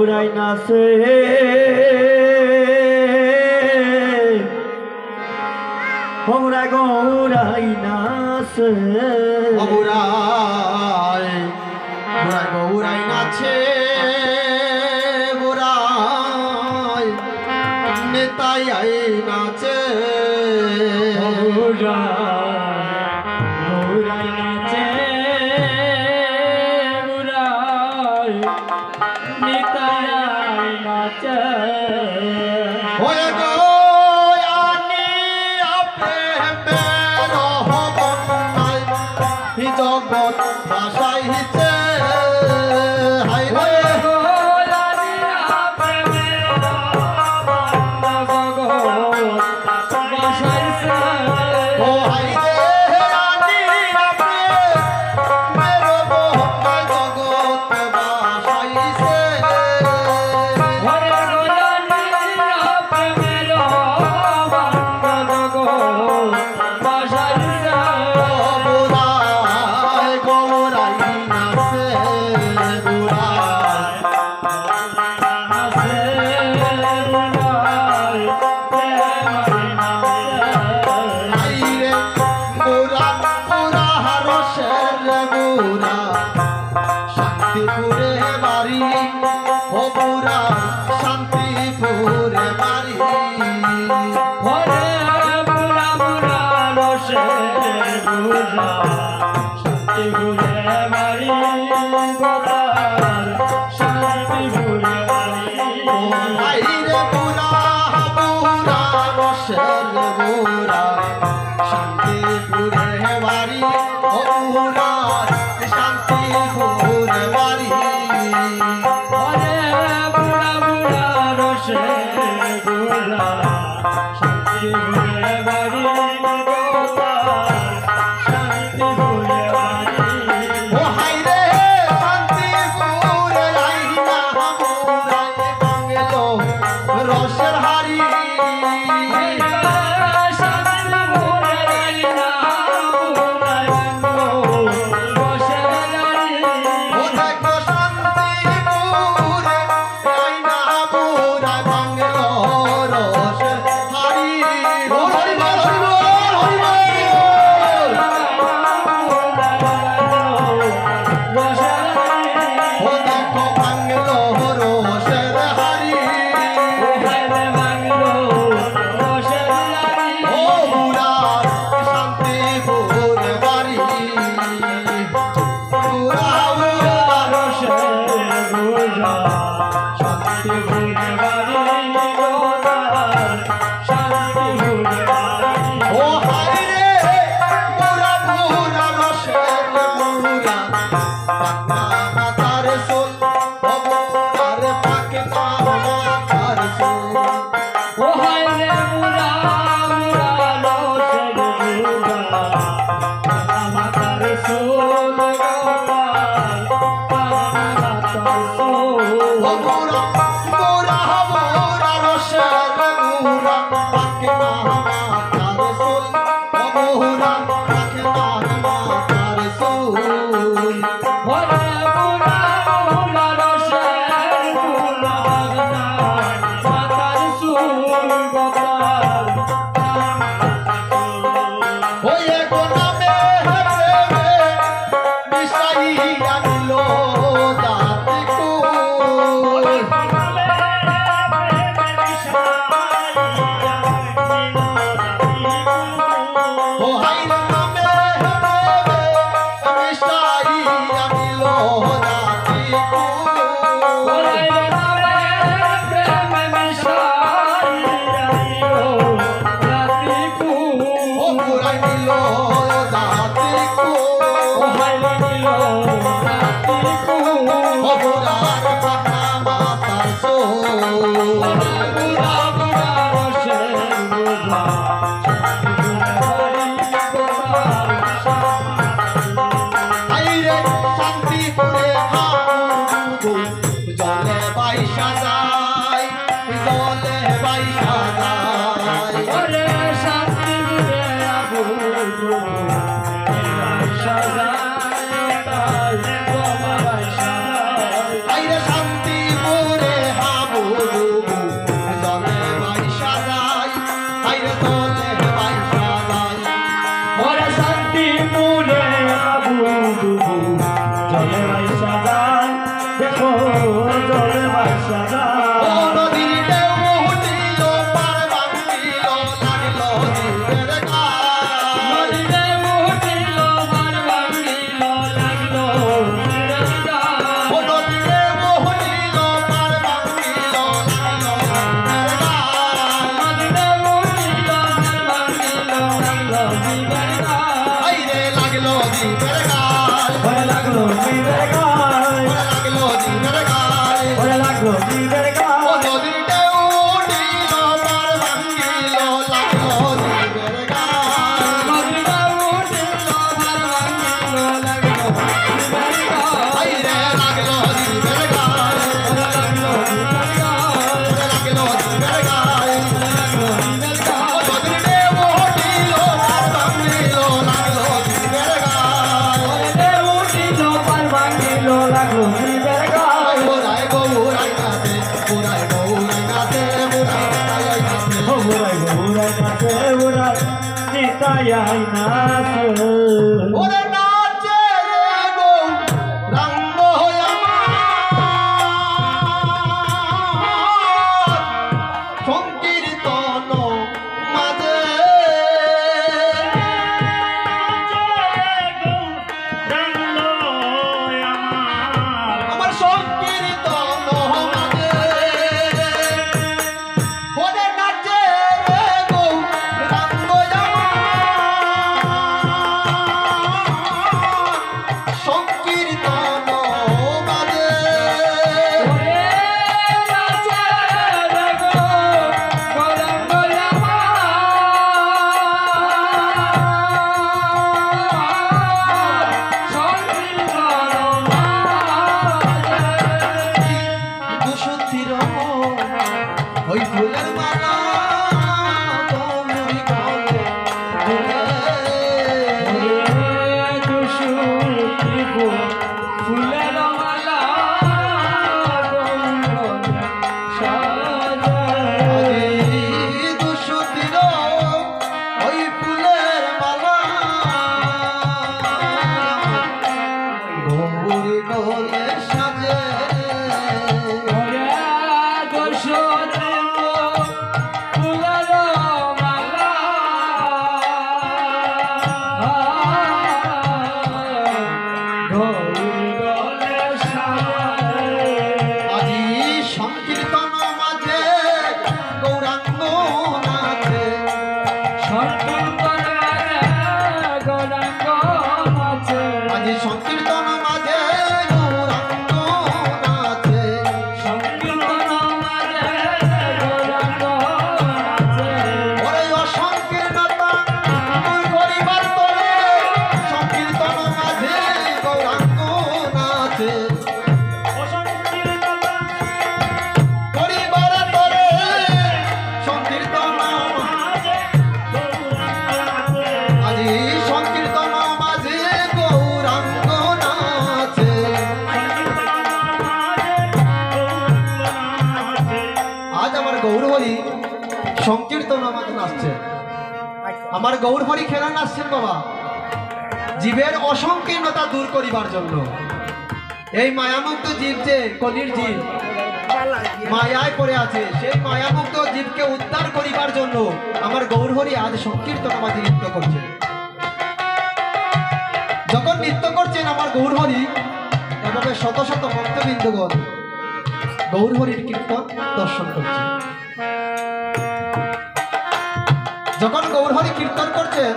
গৌরাই নাচে গৌরা গৌরাই নাচে গৌরাই গৌরাই গৌরাই নাচে গৌরাই নেতাই নাচে গৌরাই নাচে গৌরাই নিতাই নাচে ওরে গো আনি আপে মেরো বন্নাই জগৎ ভাসাইছে হাই রে শান্তিপুরে বাড়ি ও পুরা শান্তিপুরে বাড়ি ওরে পুরা পুরা রসে পুরা শান্তিপুরে বাড়ি শান্তিপুরে বাড়ি আইরে পুরা পুরা রসের পুরা শান্তিপুরে বাড়ি ও পুরা শান্তিপুরে বাড়ি ওরে পুরা পুরা রসে পুরা শান্তিপুরে বাড়ি শান্তিপুরে বাড়ি ও হাইরে শান্তিপুরে আইনা হামুরাই বাংলো রসের হাড়ি শান্তিপুরে জীবের ও গান নদীর ঢেউ উঠিল পার ভাঙিল লাগলো জীবের গান নদীটা উঠিল ভার ভাঙিল লাগলো জীবের গান হাইরে লাগলো জীবের গান লাগলো জীবের গান লাগলো জীবের গান লাগলো জীবের গান ও নদীর ঢেউ উঠিল পার ভাঙিল লাগলো জীবের গান ওরে উঠিল ভার ভাঙিল লাগলো জীবের গান বুড়াই গৌরাই নাচে বুড়াই গৌরাই নাচে বুড়াই গৌরাই নাচে বুড়াই বুড়াই নাচে বুড়াই নিতাই নাচে ওরে নাচে রে গো রঙ্গ আমার সংকীর্তন মাঝে আমার সংকীর্তন মাঝে ওরে নাচে রে গো রঙ্গ আমার সংকীর্তন মাঝে দুশুদ্ধির ওই ফুলের মালা গৌরী গলে ফুলের মালা দুশুদ্ধির ওই ফুলের মালা গৌরী গলে সাজে আজি সংকীর্তন মাঝে গৌরাঙ্গ নাচে আজি সংকীর্তন মাঝে গৌরাঙ্গ নাচে ওরে অসংকীর্ণতা তুই করিবার তোরে সংকীর্তন মাঝে গৌরাঙ্গ নাচে করিবার তোরে সংকীর্তন আজি সংকীর্তন মাঝে গৌরাঙ্গ নাচে আজ আমার গৌরহরি সংকীর্তন আমাকে নাচছে আমার গৌরহরি খেলা নাচছেন বাবা জীবের অসংকীর্ণতা দূর করিবার জন্য এই মায়ামুক্ত জীব যে কলির জীব মায়ায় পড়ে আছে সেই মায়ামুক্ত জীবকে উদ্ধার করিবার জন্য আমার গৌরহরি আজ সংকীর্তন আমাকে নৃত্য করছে যখন নৃত্য করছেন আমার গৌরহরি এভাবে শত শত ভক্তবৃন্দগণ গৌরহরির কীর্তন দর্শন করছে যখন গৌরহরি কীর্তন করছেন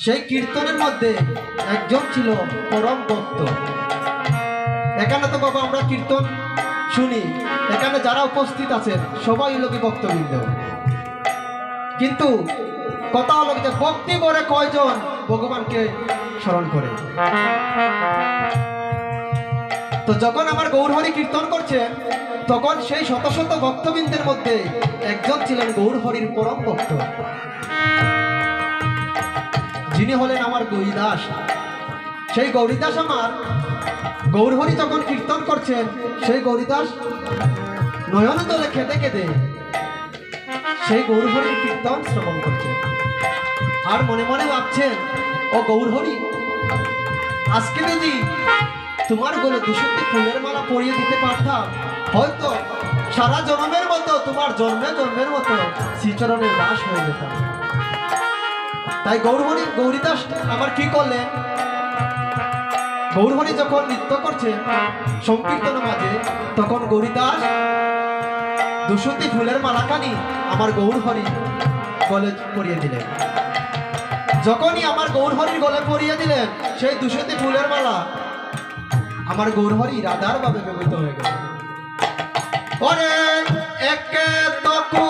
সেই কীর্তনের মধ্যে একজন ছিল পরম ভক্ত এখানে তো বাবা আমরা কীর্তন শুনি এখানে যারা উপস্থিত আছেন সবাই লোকে ভক্তবৃন্দ কিন্তু কথা হলো যে ভক্তি করে কয়জন ভগবানকে স্মরণ করে তো যখন আমার গৌরহরি কীর্তন করছেন তখন সেই শত শত ভক্তবৃন্দের মধ্যে একজন ছিলেন গৌরহরির পরম ভক্ত যিনি হলেন আমার গৌরীদাস সেই গৌরীদাস আমার গৌরহরি যখন কীর্তন করছেন সেই গৌরীদাস নয়ন তলে খেতে খেতে সেই গৌরহরির কীর্তন শ্রবণ করছেন আর মনে মনে ভাবছেন ও গৌরহরি আজকে যদি তোমার গলে 200টি ফুলের মালা পরিয়ে দিতে পারতাম হয়তো সারা জন্মের মতো তোমার জন্মে জন্মের মতো শ্রীচরণের দাস হয়ে যেতাম তাই গৌরীদাস আমার কি করলেন গৌরহরি যখন নৃত্য করছে সংকীর্তন মাঝে তখন গৌরীদাস 200টি ফুলের মালাখানি আমার গৌরহরি গলে পরিয়ে দিলেন যখনই আমার গৌরহরির গলে পরিয়ে দিলেন সেই 200টি ফুলের মালা, আমার গৌরহরি রাধার ভাবে ব্যবহৃত হয়ে গেল। ওরে একে তকু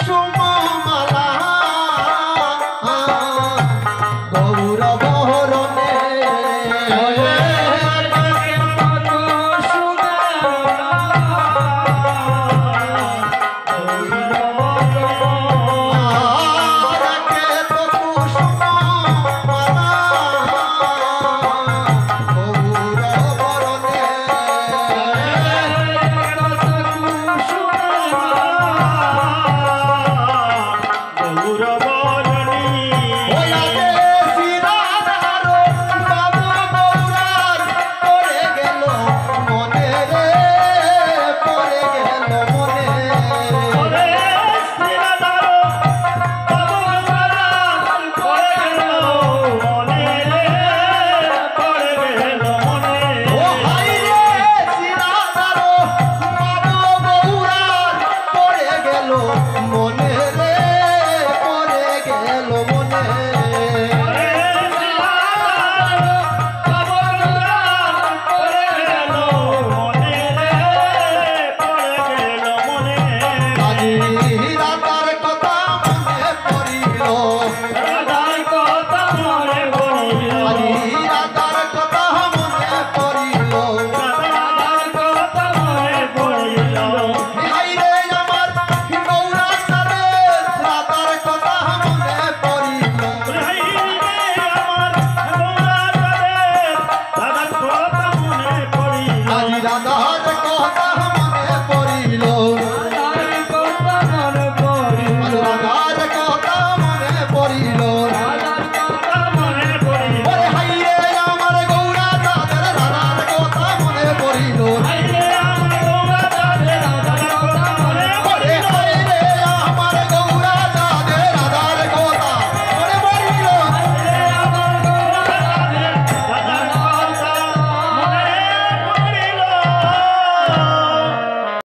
সুমমালা গৌরব হরণে, রাধার কথা